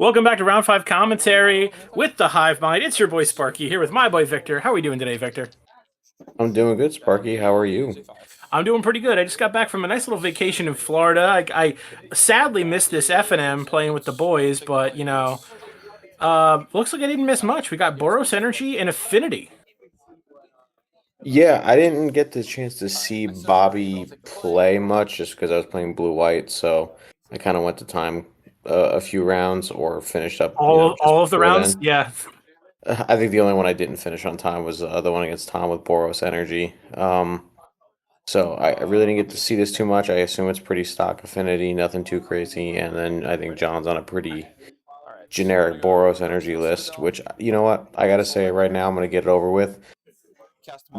Welcome back to Round 5 Commentary with the Hive Mind. It's your boy Sparky here with my boy Victor. How are we doing today, Victor? I'm doing good, Sparky. How are you? I'm doing pretty good. I just got back from a nice little vacation in Florida. I sadly missed this FNM playing with the boys, but, looks like I didn't miss much. We got Boros Energy and Affinity. Yeah, I didn't get the chance to see Bobby play much just because I was playing blue-white, so I kind of went to time a few rounds or finished up, just All of the before rounds? then. Yeah. I think the only one I didn't finish on time was the one against Tom with Boros Energy. So I really didn't get to see this too much. I assume it's pretty stock Affinity, nothing too crazy, and then I think John's on a pretty generic Boros Energy list, which, you know what? I gotta say right now, I'm gonna get it over with.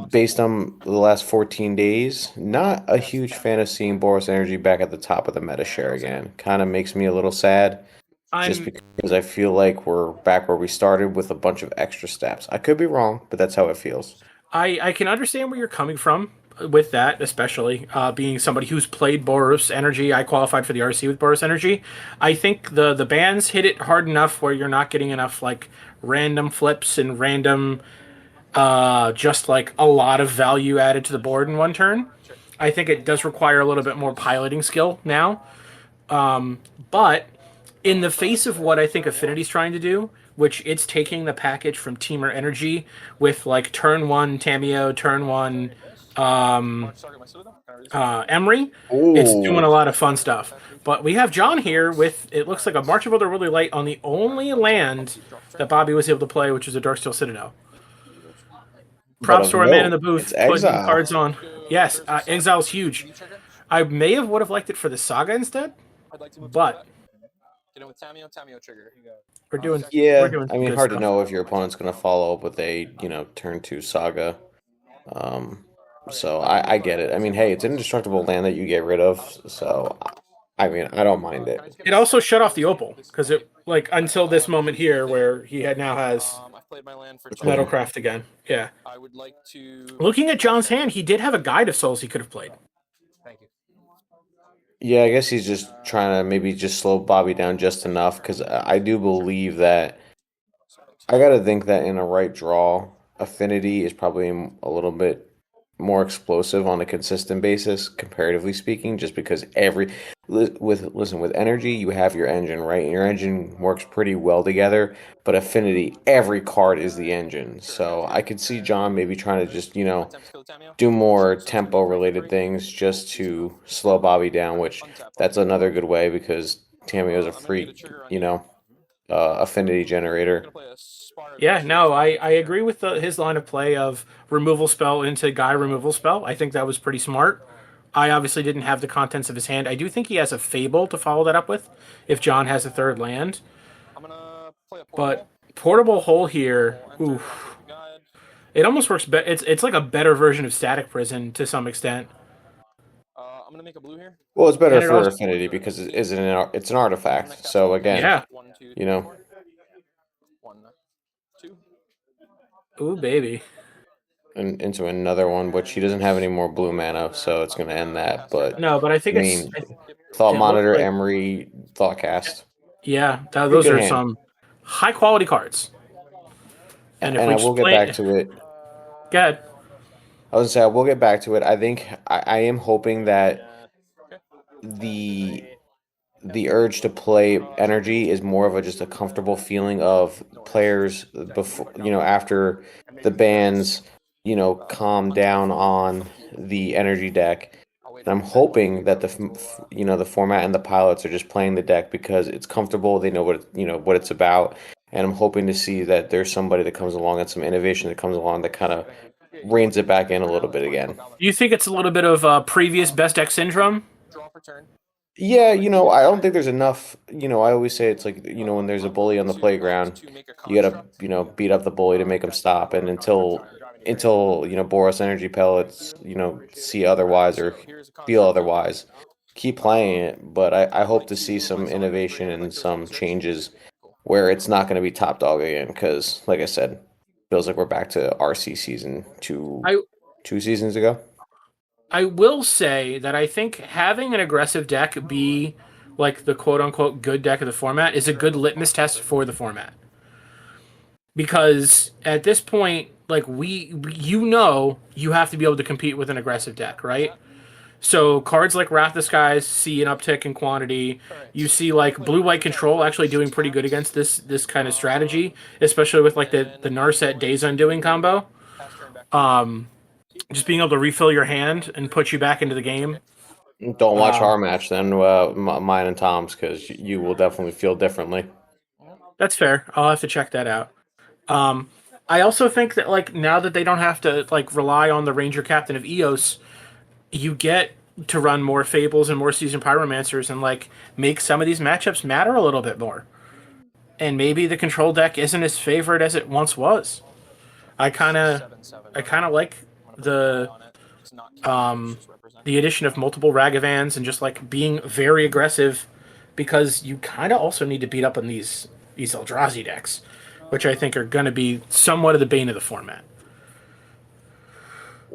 Based on the last 14 days, not a huge fan of seeing Boros Energy back at the top of the meta share again. Kind of makes me a little sad, just I'm because I feel like we're back where we started with a bunch of extra steps. I could be wrong, but that's how it feels. I can understand where you're coming from with that, especially being somebody who's played Boros Energy. I qualified for the RC with Boros Energy. I think the bans hit it hard enough where you're not getting enough like random flips and random just like a lot of value added to the board in one turn. I think it does require a little bit more piloting skill now. But in the face of what I think Affinity's trying to do, which it's taking the package from Teamer Energy with like turn one Tamio, turn one Emery, it's doing Ooh, a lot of fun stuff. But we have John here with it looks like a March of Elder Really Light on the only land that Bobby was able to play, which is a Darksteel Citadel. but Props of to our man in note, the booth it's putting Exile. cards on. Yes, Exile's huge. I may have would have liked it for the Saga instead, but we're doing we're Yeah, doing I some mean, good hard to stuff. know if your opponent's going to follow up with a, turn two Saga. Um, so I get it. I mean, hey, it's an indestructible land that you get rid of, so I mean, I don't mind it. It also shut off the Opal because it like until this moment here where he had now has Mhm. Metalcraft again. Yeah. Looking at John's hand, he did have a Guide of Souls he could have played. Yeah, I guess he's just trying to maybe just slow Bobby down just enough because I do believe that I got to think that in a right draw, Affinity is probably a little bit more explosive on a consistent basis, comparatively speaking, just because with energy you have your engine, right? And your engine works pretty well together, but Affinity, every card is the engine. So I could see John maybe trying to just, do more tempo related things just to slow Bobby down, which that's another good way because Tamio's a freak, affinity generator. Yeah, no, I agree with his line of play of removal spell into guy removal spell. I think that was pretty smart. I obviously didn't have the contents of his hand. I do think he has a Fable to follow that up with if John has a third land. But portable hole here, oof, it almost works. It's like a better version of Static Prison to some extent, Well, it's better and it for also affinity because it's an artifact. So again, yeah, you know, ooh baby. into another one, which he doesn't have any more blue mana, so it's going to end that. But No, but I I think mean, Thought it looks Monitor, like Emery, Thoughtcast, yeah, pretty those good are hand. some high quality cards. And if And we I just will get play, back to it. good. I was gonna say I will get back to it. I think I am hoping that the the urge to play energy is more of a just a comfortable feeling of players before after the bands calm down on the energy deck. And I'm hoping that the format and the pilots are just playing the deck because it's comfortable. They know what it's about, and I'm hoping to see that there's somebody that comes along and some innovation that comes along that kind of reins it back in a little bit again. You think it's a little bit of previous best deck syndrome? Yeah, I don't think there's enough. I always say it's like, when there's a bully on the playground, you gotta, beat up the bully to make him stop. And until Boros Energy Pellets, see otherwise or feel otherwise, keep playing it. But I hope to see some innovation and some changes where it's not going to be top dog again. Because, like I said, feels like we're back to RC season I 2 seasons ago. I will say that I think having an aggressive deck be like the quote unquote good deck of the format, is a good litmus test for the format. Because at this point, like you have to be able to compete with an aggressive deck, right? So cards like Wrath of Skies see an uptick in quantity. You see like blue white control actually doing pretty good against this kind of strategy, especially with like the Narset Days Undoing combo. Um, just being able to refill your hand and put you back into the game. Don't watch Um, our match then, mine and Tom's, because you will definitely feel differently. that's fair. I'll have to check that out. Um, I also think that like now that they don't have to like rely on the Ranger Captain of Eos, you get to run more Fables and more Seasoned Pyromancers and like make some of these matchups matter a little bit more. And maybe the control deck isn't as favored as it once was. I kind of I kind of like the um the addition of multiple Ragavans and just like being very aggressive because you kind of also need to beat up on these Eldrazi decks, which I think are going to be somewhat of the bane of the format.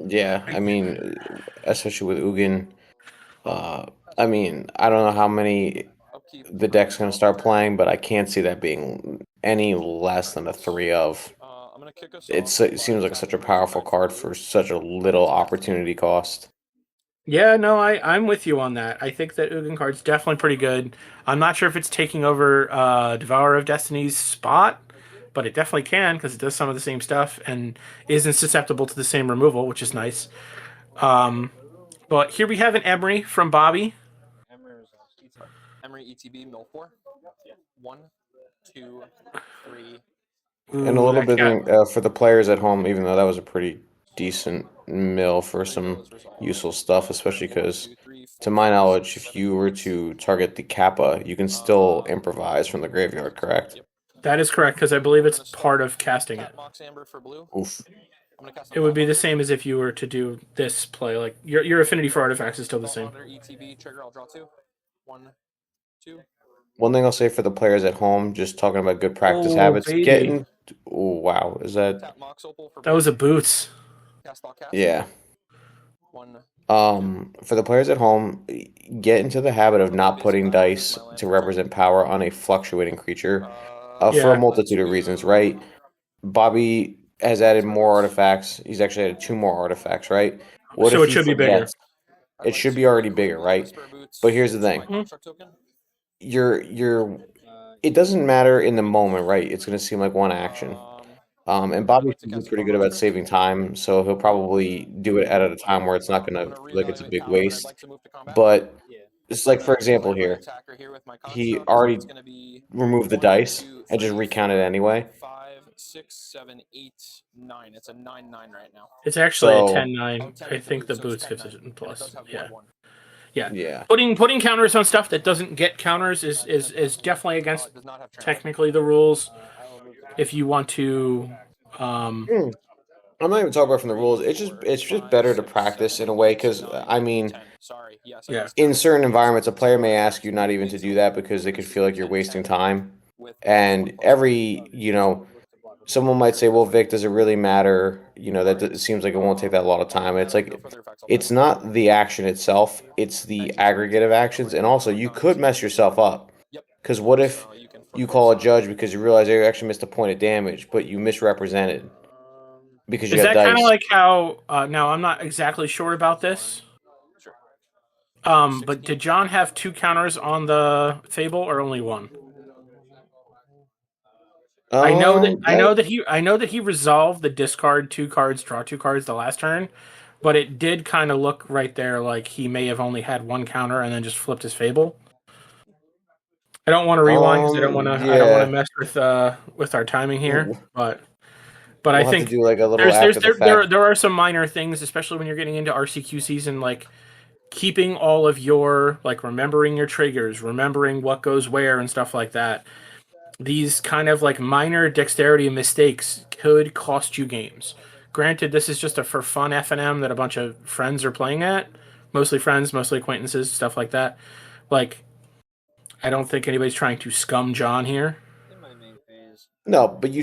Yeah, I mean, especially with Ugin. I mean, I don't know how many the deck's going to start playing, but I can't see that being any less than a three of. It seems like such a powerful card for such a little opportunity cost. Yeah, no, I'm with you on that. I think that Ugin card's definitely pretty good. I'm not sure if it's taking over Devourer of Destiny's spot, but it definitely can because it does some of the same stuff and isn't susceptible to the same removal, which is nice. Um, but here we have an Emery from Bobby. And a Ooh, little that bit cat. for the players at home, even though that was a pretty decent mill for some useful stuff, especially because, to my knowledge, if you were to target the Kappa, you can still improvise from the graveyard, correct? That is correct because I believe it's part of casting it. Oof. It would be the same as if you were to do this play. Like your affinity for artifacts is still the same. One thing I'll say for the players at home, just talking about good practice Oh habits, baby, getting. Oh, wow. Is that. that was a boots. Yeah. For the players at home, get into the habit of not putting dice to represent power on a fluctuating creature, for a Yeah, multitude of reasons, right? Bobby has added more artifacts. He's actually added two more artifacts, right? What so if it he should be bigger. forgets? It should be already bigger, right? But here's the thing. Mhm. You're it doesn't matter in the moment, right? It's going to seem like one action. And Bobby's usually pretty good about saving time, so he'll probably do it at a time where it's not going to feel like it's a big waste. But it's like, for example, here, he already removed the dice and just recount it anyway. It's actually a So 10-9. I think the boots gives it a plus. Yeah. Yeah. yeah, Putting counters on stuff that doesn't get counters is definitely against technically the rules. If you want to Hmm. I'm not even talking about from the rules. It's just better to practice in a way because I mean, yeah. in certain environments, a player may ask you not even to do that because they could feel like you're wasting time. And someone might say, "Well, Vic, does it really matter?" It seems like it won't take that a lot of time. And it's like, it's not the action itself; it's the aggregate of actions. And also, you could mess yourself up because what if you call a judge because you realize you actually missed a point of damage, but you misrepresented because you Is got that kind of dice? like how now I'm not exactly sure about this. But did John have two counters on the Fable or only one? That I know that he resolved the discard two cards, draw two cards the last turn, but it did kind of look right there like he may have only had one counter and then just flipped his Fable. I don't want to rewind because I don't want to yeah. mess with our timing here, We'll but I have to think do like a little after the fact. there are some minor things, especially when you're getting into RCQ season, like keeping all of your like remembering your triggers, remembering what goes where and stuff like that. These kind of like minor dexterity mistakes could cost you games. Granted, this is just a for fun FNM that a bunch of friends are playing at, mostly friends, mostly acquaintances, stuff like that. Like, I don't think anybody's trying to scum John here. No, but you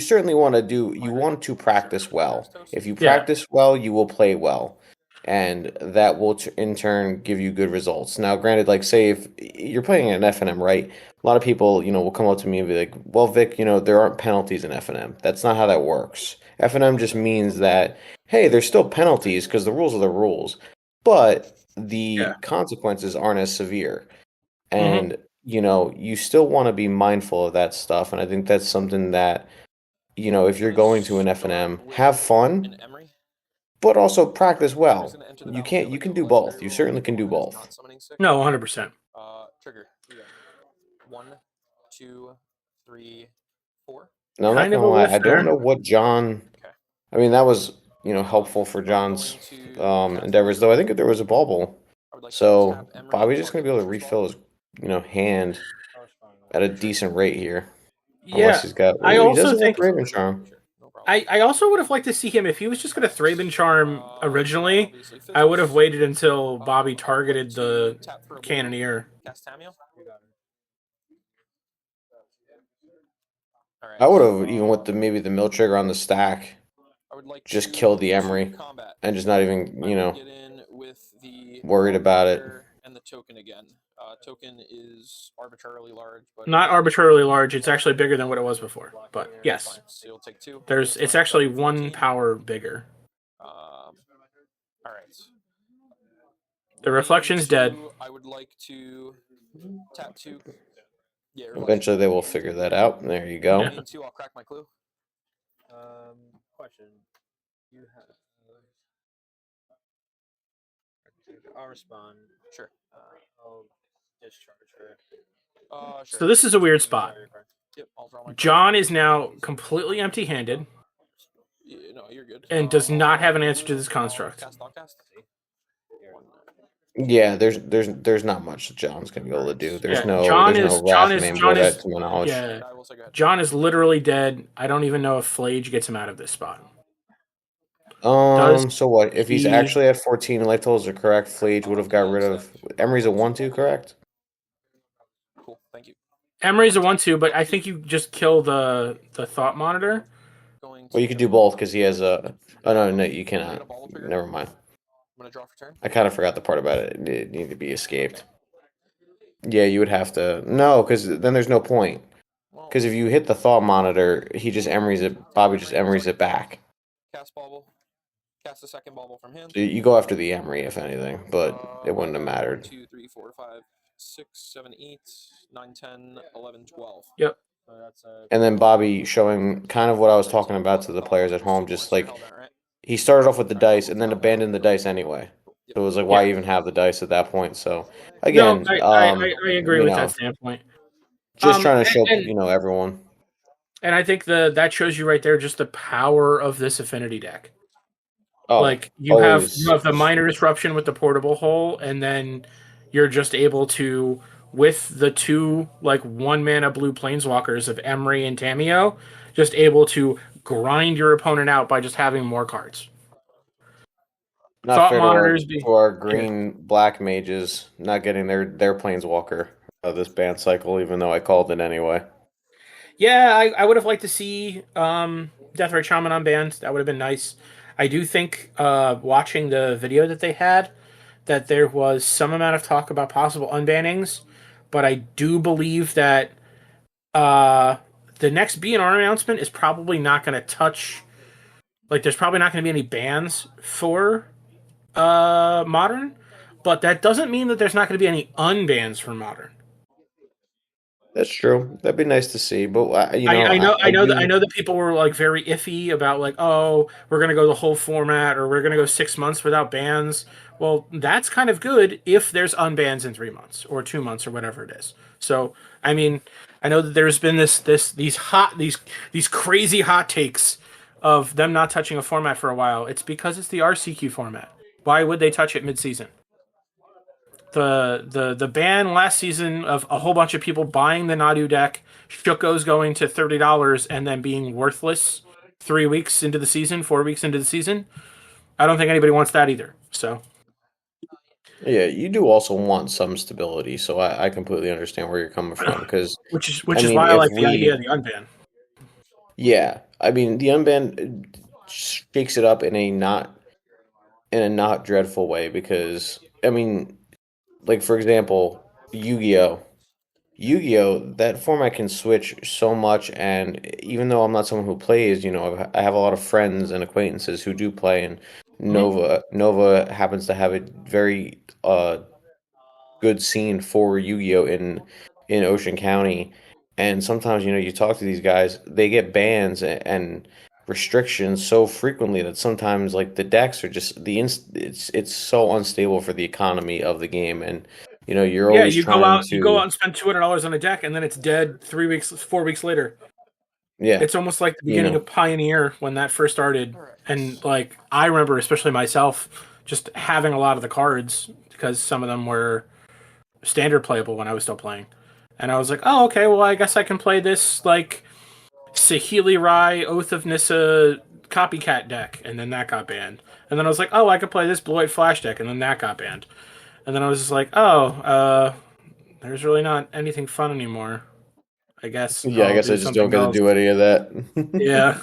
want to practice well. If you Yeah, practice well, you will play well. and that will in turn give you good results. Now, granted, like say if you're playing an FNM, right? A lot of people, will come up to me and be like, "Well, Vic, there aren't penalties in FNM." That's not how that works. FNM just means that hey, there's still penalties because the rules are the rules, but Yeah. the consequences aren't as severe. Hmm. And you still want to be mindful of that stuff, and I think that's something that if you're Gonna going to an start FNM, with have an fun, Emery. but also practice Emery's well. gonna enter the You can't. battlefield You and can go do both. legendary You roll certainly can do and is both. not summoning sick. No, 100%. Trigger. Here you go. 1, 2, 3, 4. Now, I'm not Kind of gonna a lie. whiff I don't there. know what John. Okay. I mean, that was helpful for Going John's to cast endeavors, Bubble. though. I think there was a bauble, I would like to tap so Emery and Bobby's just gonna target be able to Lucifer's Ball. refill his hand at a decent rate here, unless Yeah. he's got. I Ooh, he also doesn't have think Raven Charm. Sure, no problem. I also would have liked to see him if he was just going to Thraben Charm originally. Obviously I would have physics. waited until Bobby I would like targeted to the tap for a blue. Cannoneer. Cast Tamio. All I right. would have even with the maybe the mill trigger on the stack, I would like just to killed move the to Emery combat. and just not even I would get in with the worried about it. Monitor and the token again. Token is arbitrarily large, but Not arbitrarily large. It's actually bigger than what it was before. But that's yes, fine. So you'll take 2. it's actually 1 power bigger. All right. The reflection's dead. I would like to tap 2. Yeah, reflection. Eventually, they will figure that out. There you go. Yeah. 2. I'll crack my clue. Question. You have. I'll respond. Sure. I'll discharge her. Sure. So this is a weird spot. Yep, I'll draw my card. John is now completely empty-handed Yeah, no, you're good. and does not have an answer to this construct. I'll cast. Yeah, there's not much that John's gonna be able to do. There's Yeah, no John there's no is John Wrath is name John board is to my knowledge. yeah. I will say go ahead. John is literally dead. I don't even know if Flage gets him out of this spot. So what? If he's he- actually at 14 and life totals are correct, Flage would have got rid of Emery's a 1-2, correct? Cool, thank you. Emery's a 1/2, but I think you just kill the thought monitor. Well, you could do both because he has a. Oh no, you cannot. Never mind. I'm gonna draw for turn. I kind of forgot the part about it. It needed to be escaped. Yeah, you would have to. No, because then there's no point. Because if you hit the thought monitor, he just Emery's it. Bobby just Emery's it back. Cast bauble. Cast a second bauble from hand. So you go after the Emery if anything, but it wouldn't have mattered. 2, 3, 4, 5, 6, 7, 8, 9, 10, 11, 12. Yep. And then Bobby showing kind of what I was talking about to the players at home, just like he started off with the dice and then abandoned the dice anyway. So it was like, why even have the dice at that point? So again, no, I agree with that standpoint. Just trying to show everyone. And I think that shows you right there just the power of this Affinity deck. Oh, like you have the minor disruption with the portable hole, and then you're just able to, with the 2 1-mana blue planeswalkers of Emery and Tamio, just able to grind your opponent out by just having more cards. Not Thought fair monitors to our green black mages not getting their planeswalker of this ban cycle, even though I called it anyway. Yeah, I would have liked to see Deathrite Shaman unbanned. That would have been nice. I do think watching the video that they had, that there was some amount of talk about possible unbannings, but I do believe that the next BNR announcement is probably not going to touch. There's probably not going to be any bans for Modern, but that doesn't mean that there's not going to be any unbans for Modern. That's true. That'd be nice to see, but I know that people were very iffy about oh, we're gonna go the whole format or we're gonna go 6 months without bans. Well, that's kind of good if there's unbans in 3 months or 2 months or whatever it is. So I mean, I know that there's been these crazy hot takes of them not touching a format for a while. It's because it's the RCQ format. Why would they touch it mid-season? The ban last season of a whole bunch of people buying the Nadu deck, Shuko's going to $30 and then being worthless 3 weeks into the season, 4 weeks into the season. I don't think anybody wants that either. So yeah, you do also want some stability. So I completely understand where you're coming from because which is why I like the idea of the unban. Yeah, I mean the unban shakes it up in a not in a not dreadful way because I mean, like for example, Yu-Gi-Oh. Yu-Gi-Oh, that format can switch so much, and even though I'm not someone who plays, I have a lot of friends and acquaintances who do play, and Mhm. Nova happens to have a very good scene for Yu-Gi-Oh in Ocean County, and sometimes you talk to these guys, they get bans and restrictions so frequently that sometimes like the decks are just it's so unstable for the economy of the game, and you're Yeah, always trying you go out to. and spend $200 on a deck, and then it's dead 3 weeks, 4 weeks later. Yeah, It's almost like the you beginning know. of Pioneer when that first started, All right. and like I remember, especially myself, just having a lot of the cards because some of them were standard playable when I was still playing, and I was like, oh, okay, well, I guess I can play this like Sahili Rai Oath of Nissa copycat deck, and then that got banned. And then I was like, oh, I could play this Blue White Flash deck, and then that got banned. And then I was just like, oh, there's really not anything fun anymore. I guess Yeah, I I'll guess I do just don't something get to else. do any of that. Yeah.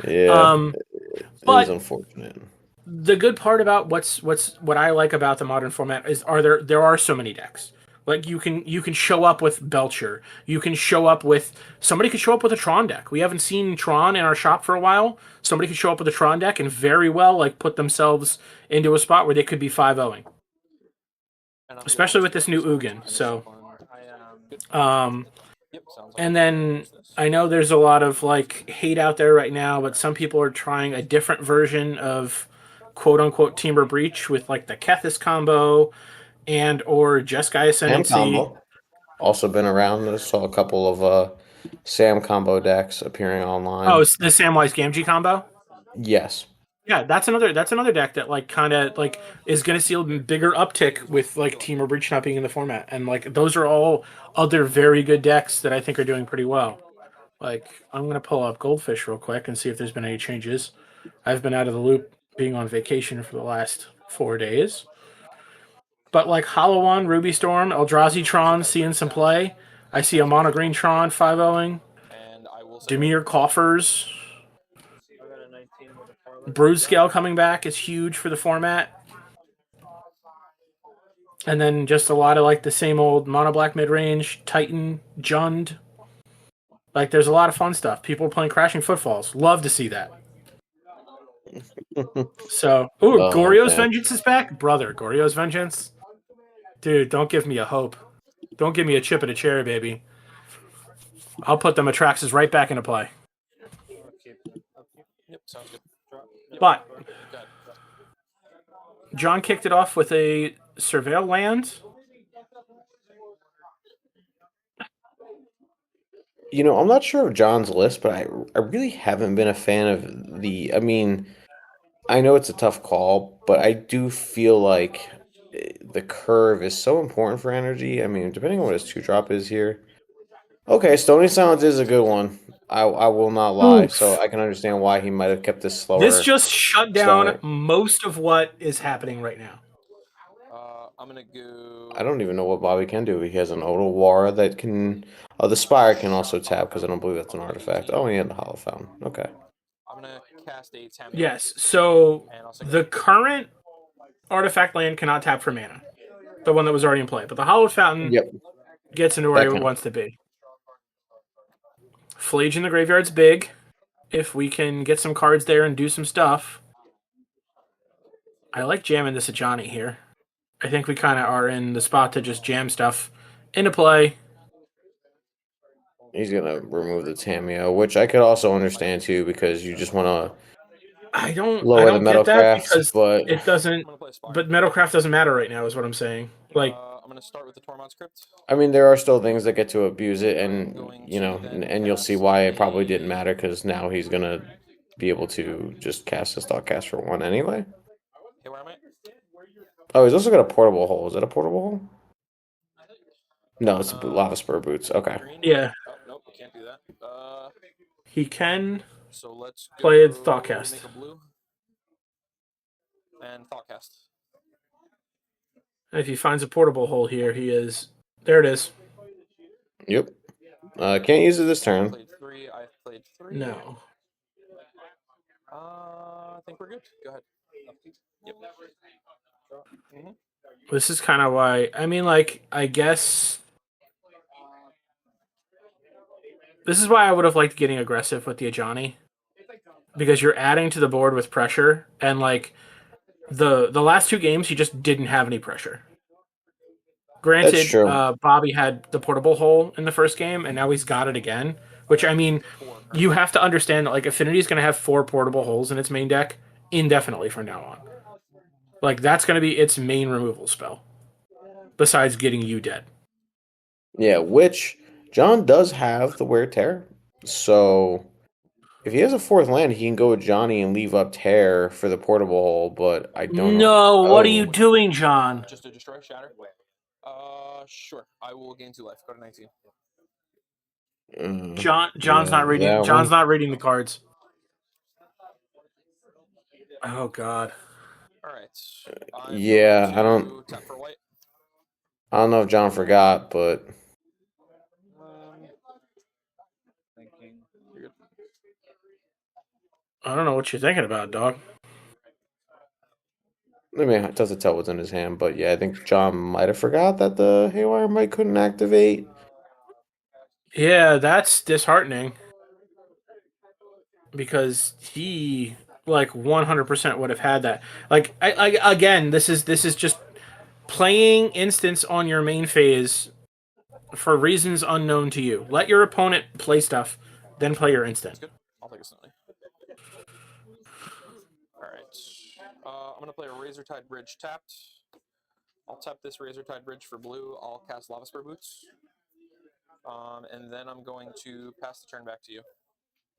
Yeah, Um, it is but unfortunate. the good part about what I like about the modern format is there are so many decks. Like you can show up with Belcher. You can show up with somebody could show up with a Tron deck. We haven't seen Tron in our shop for a while. Somebody could show up with a Tron deck and very well like put themselves into a spot where they could be 5-0ing. And I'm good Especially on with this script, new so Ugin. finish So one. I Good. um Yep, sounds like and we can then finish this. I know there's a lot of like hate out there right now, but some people are trying a different version of quote unquote Teamer Breach with like the Kethis combo and or Jeskai Sam Ascendancy. combo also been around. I saw a couple of Sam combo decks appearing Oh, online. it's the Samwise Gamgee combo. Yes. Yeah, that's another deck that like kind of like is going to see a bigger uptick with like Teamer Breach not being in the format, and like those are all other very good decks that I think are doing pretty well. Like I'm going to pull up Goldfish real quick and see if there's been any changes. I've been out of the loop being on vacation for the last 4 days. But like Hollow One, Ruby Storm, Eldrazi Tron seeing some play. I see a Mono Green Tron 5-0ing. And I will say Demir Coffers. got a 19 with a parlay. Brood Scale coming back is huge for the format. And then just a lot of like the same old Mono Black mid range, Titan, Jund. Like there's a lot of fun stuff. People are playing Crashing Footfalls. Love to see that. So, ooh, Oh Goryo's man. Vengeance is back, brother. Goryo's Vengeance, dude. Don't give me a hope. Don't give me a chip and a cherry, baby. I'll put them Atraxas right back into play. I'll keep it. yep, sounds good. Drop. Yep. But Go ahead. John kicked it off with a Surveil land. I'm not sure of John's list, but I really haven't been a fan of the. I mean, I know it's a tough call, but I do feel like the curve is so important for energy. I mean, depending on what his two drop is here. Okay, Stony Silence is a good one. I will not lie. So Oof. I can understand why he might have kept this This slower just shut down start. most of what is happening right now. I'm gonna go. I don't even know what Bobby can do. He has an Otawara that can. Oh, the Spire can also tap because I don't believe that's an artifact. Oh, and he had the Hollow Fountain. Okay. I'm gonna cast a Tameo. Yes. So And I'll say the current artifact land cannot tap for mana, the one that was already in play. But the Hollow Fountain Yep, gets into where that it counts. wants to be. Fleege in the graveyard's big. If we can get some cards there and do some stuff, I like jamming this at Johnny here. I think we kind of are in the spot to just jam stuff into play. He's gonna remove the Tameo, which I could also understand too because you just want to I lower the don't get that Metalcraft, because but it I'm doesn't. gonna play a Spire. But Metalcraft doesn't matter right now, is what I'm saying. Like, I'm gonna start with the Tormod script. I mean there are still things that get to abuse it, and Going you to know, then and you'll see cast why it probably a- didn't matter because now he's gonna be able to just cast a stock cast for one anyway. Hey, where am I? Oh, he's also got a portable hole. Is that a portable hole? No, it's Uh, lava spur boots. Okay. Green. yeah, Oh, nope, I can't do that. he can So let's play go Thoughtcast. make a blue and Thoughtcast. If he finds a portable hole here, he is. There it is. Yep. Can't use it this I turn. played three. I played three. No. I think we're good. Go ahead. Yep. This is kind of why. I mean, like, I guess this is why I would have liked getting aggressive with the Ajani, because you're adding to the board with pressure, and like the last two games, he just didn't have any pressure. That's Granted, true. Bobby had the portable hole in the first game, and now he's got it again. Which, I mean, 4, right? you have to understand that like Affinity is going to have 4 portable holes in its main deck indefinitely from now on. Like that's going to be its main removal spell, besides getting you dead. Yeah, which John does have the wear tear. So if he has a fourth land, he can go with Johnny and leave up tear for the portable hole, but I don't know. No, what are you Oh. doing, John? Just to destroy, shatter. Sure. I will gain 2 life. Go to 19. John's not reading. that John's one. not reading the cards. Oh God. All right. I'm Yeah, going I don't to tap for white. know if John forgot, but Thinking. You're good. I don't know what you're thinking about, dog. I mean, it doesn't tell what's in his hand. But yeah, I think John might have forgot that the Haywire might couldn't activate. Yeah, that's disheartening because he like 100% would have had that. Like again, this is just playing instance on your main phase for reasons unknown to you. Let your opponent play stuff, then play your instant. That's good. I'll take a Snowy. All right. I'm gonna play a Razor Tide Bridge tapped. I'll tap this Razor Tide Bridge for blue. I'll cast Lava Spur Boots. And then I'm going to pass the turn back to you.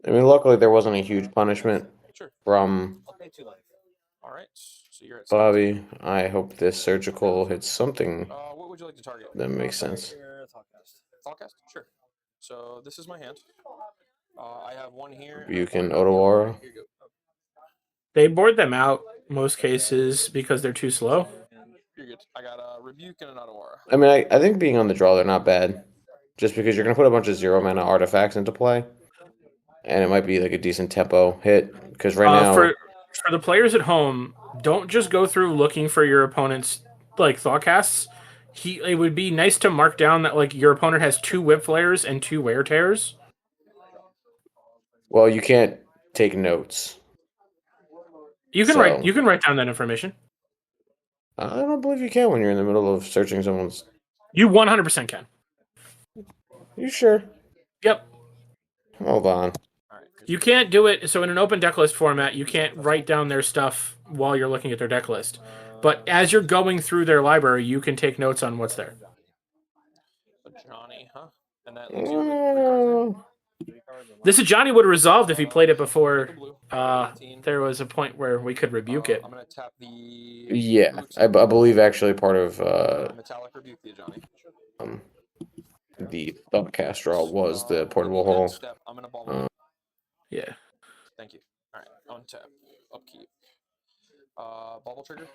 I mean, luckily there wasn't a huge punishment Sure. from I'll pay 2 life. All right. So you're at 17. Bobby. I hope this surgical hits something What would you like to target? that makes sense. Thoughtcast? Sure. So this is my hand. I have one here. You and can one here. Otawara. Here you go. They board them out most cases because they're too slow. You're good. I got a Rebuke and an Otawara. I mean, I think being on the draw, they're not bad. Just because you're going to put a bunch of 0 mana artifacts into play. And it might be like a decent tempo hit. Because right now. For the players at home, don't just go through looking for your opponent's like thoughtcasts. It would be nice to mark down that like your opponent has 2 whip flares and 2 wear tears. Well, you can't take notes. You can So- write down that information. I don't believe you can when you're in the middle of searching someone's. You 100% can. You sure? Yep. Hold on. All right. You can't do it. So in an open deck list format, you can't write down their stuff while you're looking at their deck list. But as you're going through their library, you can take notes on what's there. Johnny, huh? And that leaves you with 3 cards there. This is Johnny would have resolved if he played it before The blue. there was a point where we could rebuke it. I'm gonna tap the. Yeah, boots. I believe actually part of Metallic Rebuke the Johnny. the Thoughtcast draw was the portable Next hole. Step. I'm gonna bubble. Yeah. Thank you. All right. Untap. Upkeep. Bubble trigger.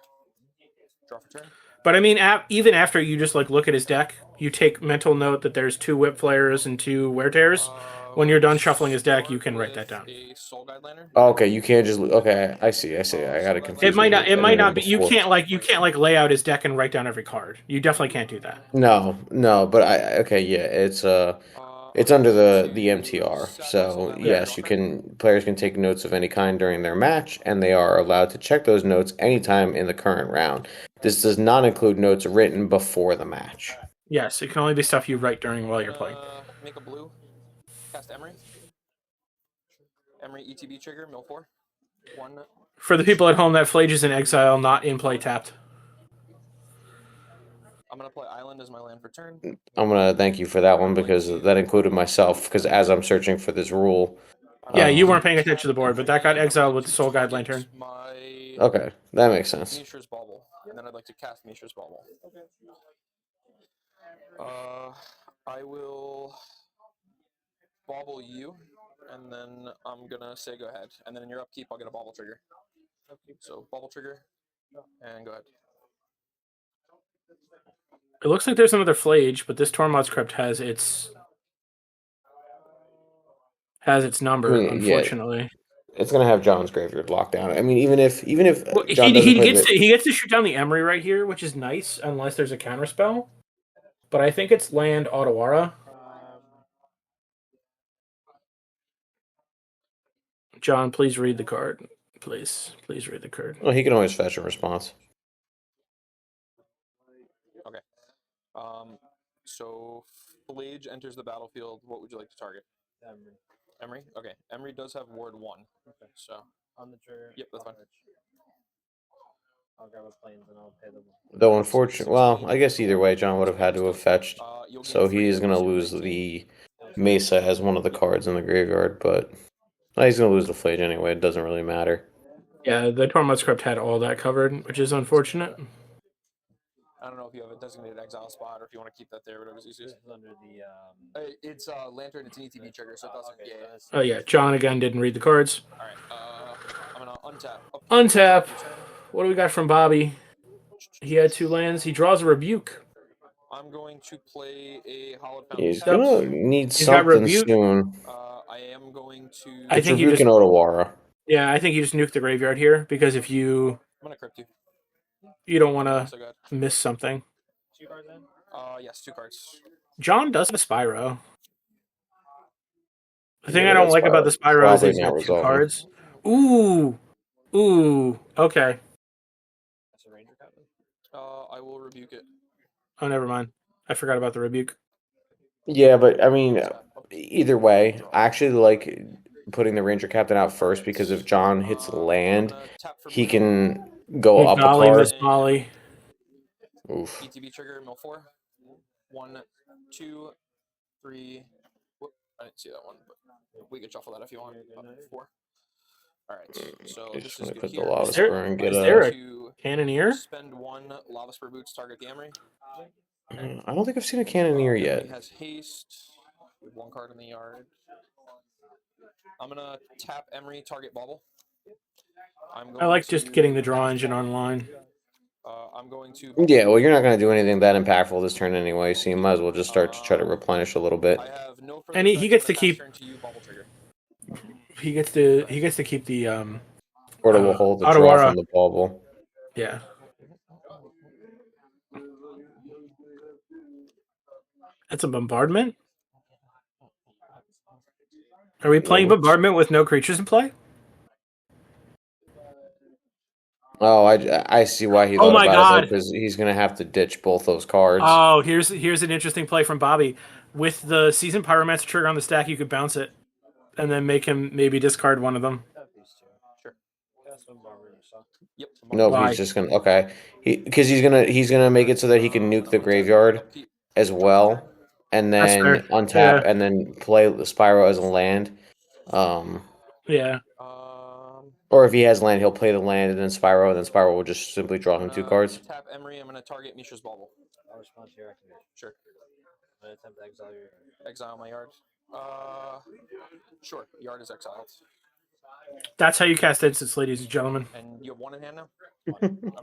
Draw for turn. But I mean, even after you just like look at his deck, you take mental note that there's 2 whip flares and 2 wear tears. When you're done shuffling his deck, you can write that down. A Soul Guide Lantern. Oh, okay, you can't just. Okay, I see. I got it confused. It might not. It with might not be. everything You before. can't like lay out his deck and write down every card. You definitely can't do that. No, but okay, yeah, it's under the MTR. So yes, players can take notes of any kind during their match, and they are allowed to check those notes anytime in the current round. This does not include notes written before the match. Yes, it can only be stuff you write during while you're playing. Make a blue. Cast Emery. Emery ETB trigger. Mill 4. 1. For the people at home, that Flage is in exile, not in play tapped. I'm gonna play Island as my land for turn. I'm gonna thank you for that one because that included myself. Because as I'm searching for this rule, Yeah, you weren't paying attention to the board, but that got exiled with the Soul Guide Lantern. My okay, that makes sense. Mishra's Bauble, and then I'd like to cast Mishra's Bauble. I will bauble you, and then I'm gonna say go ahead, and then in your upkeep I'll get a bauble trigger. So bauble trigger, and go ahead. It looks like there's another Flage, but this Tormod's Crypt has its number, I mean, yeah. unfortunately. It's gonna have John's graveyard locked down. I mean, even if Well, John doesn't play the he gets to shoot down the Emery right here, which is nice, unless there's a counterspell. But I think it's land Otawara. John, please read the card. Please read the card. well, he can always fetch a response. Okay. So Flage enters the battlefield. What would you like to target? Emery. Emery? Okay. Emery does have ward 1. Okay. So, On the trigger. yep, that's fine. I'll grab a planes and I'll pay them. Though unfortunately, well, I guess either way, John would have had to have fetched. You'll gain So 3 he's gonna hit lose points, 19. the Mesa as one of the cards in the graveyard, but he's gonna lose the Flage anyway. It doesn't really matter. Yeah, the Tormod script had all that covered, which is unfortunate. I don't know if you have a designated exile spot or if you want to keep that there, whatever's easiest. This is under the It's Lantern, it's an ETB trigger, so it doesn't. okay, Yeah. so Oh yeah, John again didn't read the cards. Alright, I'm gonna untap. Untap. What do we got from Bobby? He had 2 lands. He draws a Rebuke. I'm going to play a Hollowed He's Foundation. gonna need He's got something Rebuke. soon. I am going to. I It's think you Rebuke just- and Otawara. Yeah, I think you just nuke the graveyard here because if I'm gonna crypt you. you don't want to So good. miss something. 2 cards in. Yes, 2 cards. John does have a Spyro. The thing Yeah, I don't that like about the Spyro is probably he's not got 2 resulting. cards. Ooh. Okay. That's a ranger captain. I will rebuke it. Oh, never mind. I forgot about the Rebuke. Yeah, but I mean, either way, I actually like putting the Ranger Captain out first because if John hits land, I'm gonna tap for he blue. can go up a Golly, card. Miss Molly. Oof. ETB trigger, mill 4. 1, 2, 3. Whoop, I didn't see that one, but we can shuffle that if you want. 4. Alright, so I this just is want to good put the here. Lava Is there- Spur and get is there a. a- To Cannoneer? spend 1 Lava Spur Boots, target the Emery. I don't think I've seen a Cannoneer Emery yet. has haste. With 1 card in the yard. I'm gonna tap Emery, target bubble. I like just getting the draw engine online. I'm going to. Yeah, well, you're not going to do anything that impactful this turn anyway, so you might as well just start to try to replenish a little bit. I have no further And he effects gets on to a keep- pass turn to you, bubble trigger. He gets to keep the Or will hold the draw Otawara. from the bubble. yeah. That's a bombardment. Are we playing What? bombardment with no creatures in play? Oh, I see why he Oh thought my about God. it because he's going to have to ditch both those cards. Oh, here's an interesting play from Bobby. With the Season Pyromancer trigger on the stack, you could bounce it, and then make him maybe discard one of them. Got these 2. Sure. That's one bar really suck. Yep. No, Why? he's just gonna okay. Because he's gonna make it so that he can nuke the graveyard as well, and That's then fair. untap Yeah. and then play the Spyro as a land. Yeah. Or if he has land, he'll play the land and then Spyro will just simply draw him 2 cards. Tap Emery. I'm gonna target Misha's bubble. I'll respond to your activation. Sure. I'm gonna attempt to exile your. Exile my yard. Sure. Yard is exiled. That's how you cast instants, ladies and gentlemen. And you have 1 in hand now.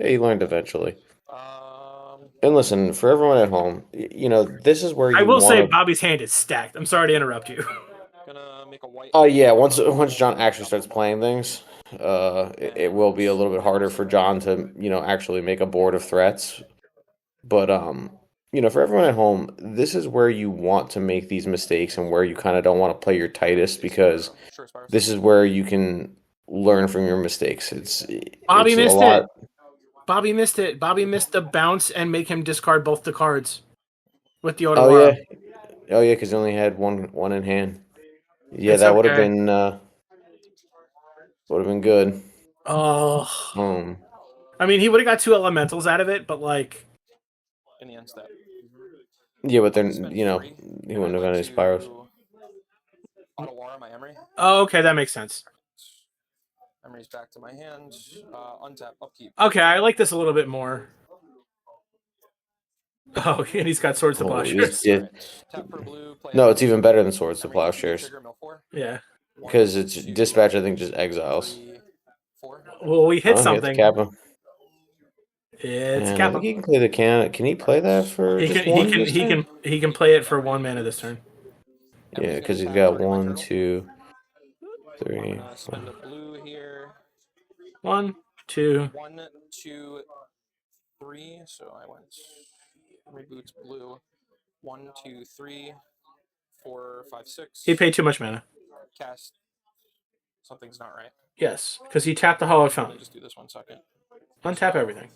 He learned eventually. Um. And listen, for everyone at home, this is where you I will say wanna- Bobby's hand is stacked. I'm sorry to interrupt you. Gonna make a white. Oh yeah, once John actually starts playing things, it will be a little bit harder for John to actually make a board of threats. But for everyone at home, this is where you want to make these mistakes and where you kind of don't want to play your tightest because Sure, Spyro. this is where you can learn from your mistakes. Bobby it's missed a lot. it. Bobby missed it. Bobby missed the bounce and make him discard both the cards with the Oh Otawara. yeah, because he only had one in hand. Yeah, It's that would have okay. been good. Oh. I mean, he would have got 2 elementals out of it, but like, In the end step. Yeah, but then Spend he 3, wouldn't and have I'm got going any to Spyros. Otawara my Emery. oh, okay, that makes sense. Emery's back to my hand. Untap, upkeep. Okay, I like this a little bit more. Oh, and he's got swords to Oh, plowshares. yeah. Alright, tap for blue. Play No, a it's even better than Swords to Emery, ETB Plowshares trigger, mill 4. Yeah. because it's 1, 2, dispatch. I think just exiles. 3, 4. Well, we hit Oh, something. Kappa. It's Man, I Kappa. think he can play the can. Can he play that for He just can one? this turn? he can play it for 1 mana this turn. Yeah, Emery's because gonna he's attack, got target my 1, turtle. 2, 3, I'm gonna 4. spend a blue here. 1, 2. 1, 2, 3. So I went reboots blue. 1, 2, 3, 4, 5, 6. He paid too much mana. Cast. Something's not right. Yes, because he tapped the Hollow Let me Fountain. just do this 1 second. Untap So, everything.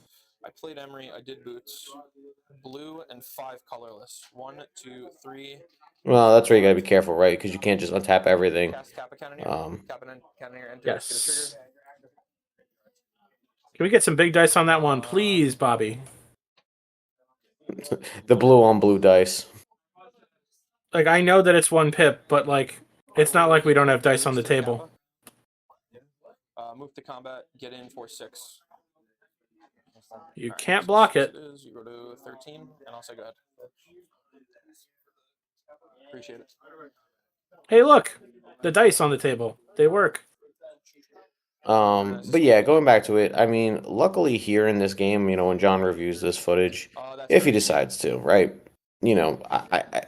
I played Emery. I did boots. Blue and 5 colorless. 1, 2, 3. Well, that's where you gotta be careful, right? Because you can't just untap everything. Cast Kappa Cannoneer. Cannoneer, enter. Yes. Get a trigger. Can we get some big dice on that one, please, Bobby? The blue on blue dice. Like, I know that it's 1 pip, but, like, it's not like we don't have dice on the table. Move to combat. Get in for 6. You Alright, can't so block 6 it. is. You go to 13, and I'll say go ahead. Appreciate it. Hey, look! The dice on the table. They work. But yeah, going back to it, I mean, luckily here in this game, you know, when John reviews this footage, if he decides to, right? You know,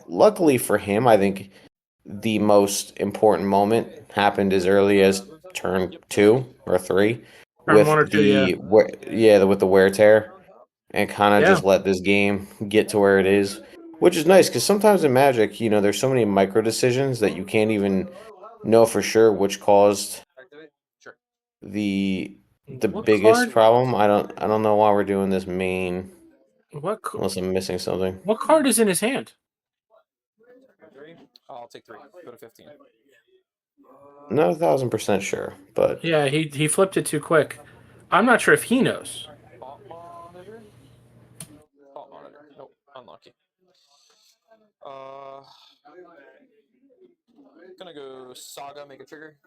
luckily for him, I think the most important moment happened as early as turn 2 or 3 Turn 1 or 2, yeah. with the wear tear, and kind of Yeah. just let this game get to where it is, which is nice because sometimes in Magic, you know, there's so many micro decisions that you can't even know for sure which caused Sure. the What biggest card? problem. I don't know why we're doing this main What unless I'm missing something. what card is in his hand? I'll take 3. Go to 15. Not 1,000% sure, but Yeah, he flipped it too quick. I'm not sure if he knows. Thought monitor. Thought monitor. Nope. Unlucky. Gonna go Saga. Make a trigger.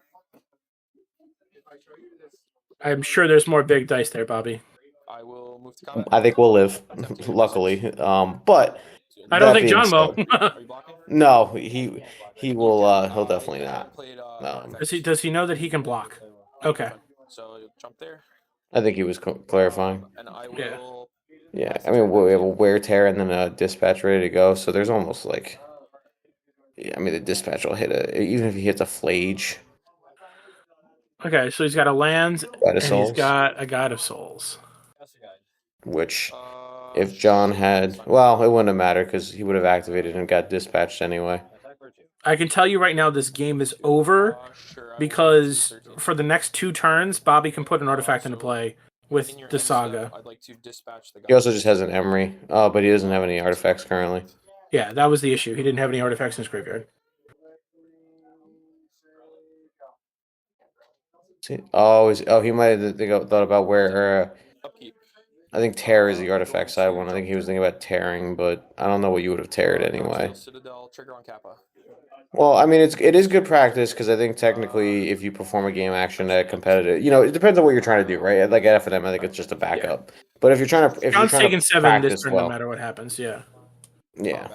I'm sure there's more big dice there, Bobby. I will move to combat. I think we'll live, luckily. But I don't that think being John will. said, Are you blocking? no, he will. He'll definitely I not. played, Does he know that he can block? Okay. So jump there, I think he was clarifying. and I Yeah. will. Yeah, I mean, we have a wear tear and then a dispatch ready to go, so there's almost like, yeah, I mean, the dispatch will hit even if he hits a flage. Okay, so he's got a lands God of and he's Souls. got a God of Souls. Which, if John had, well, it wouldn't have mattered because he would have activated and got dispatched anyway. I can tell you right now this game is over Sure, because for the next 2 turns, Bobby can put an artifact into play with the Saga. I'd like to dispatch the. He also just has an Emery, but he doesn't have any artifacts currently. Yeah, that was the issue. He didn't have any artifacts in his graveyard. He might have thought about where. Upkeep. I think tear is the artifact side one. I think he was thinking about tearing, but I don't know what you would have teared anyway. Citadel, trigger on Kappa. Well, I mean, it is good practice because I think technically, if you perform a game action at competitive, you know, it depends on what you're trying to do, right? Like at FNM, I think it's just a backup. But if you're trying to, John's taking 7 practice this turn well, no matter what happens, yeah. yeah.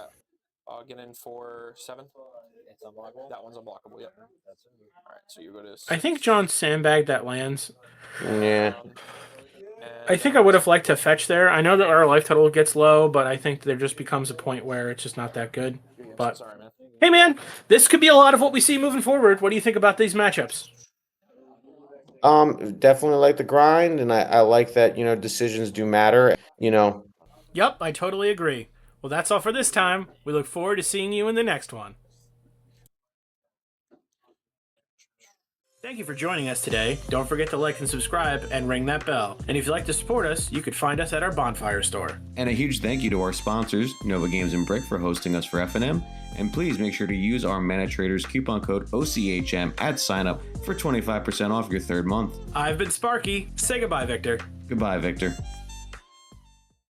I'll get in for 7. It's unblockable. That one's unblockable. Yep. All right, so you go to. 6. I think John sandbagged that lands. Yeah. I think I would have liked to fetch there. I know that our life total gets low, but I think there just becomes a point where it's just not that good. But Sorry, man. hey, man, this could be a lot of what we see moving forward. What do you think about these matchups? Definitely like the grind, and I like that, you know, decisions do matter, you know. Yep, I totally agree. Well, that's all for this time. We look forward to seeing you in the next one. Thank you for joining us today. Don't forget to like and subscribe and ring that bell. And if you'd like to support us, you could find us at our Bonfire store. And a huge thank you to our sponsors, Nova Games and Brick, for hosting us for FNM. And please make sure to use our Mana Traders coupon code OCHM at signup for 25% off your 3rd month. I've been Sparky. Say goodbye, Victor. Goodbye, Victor.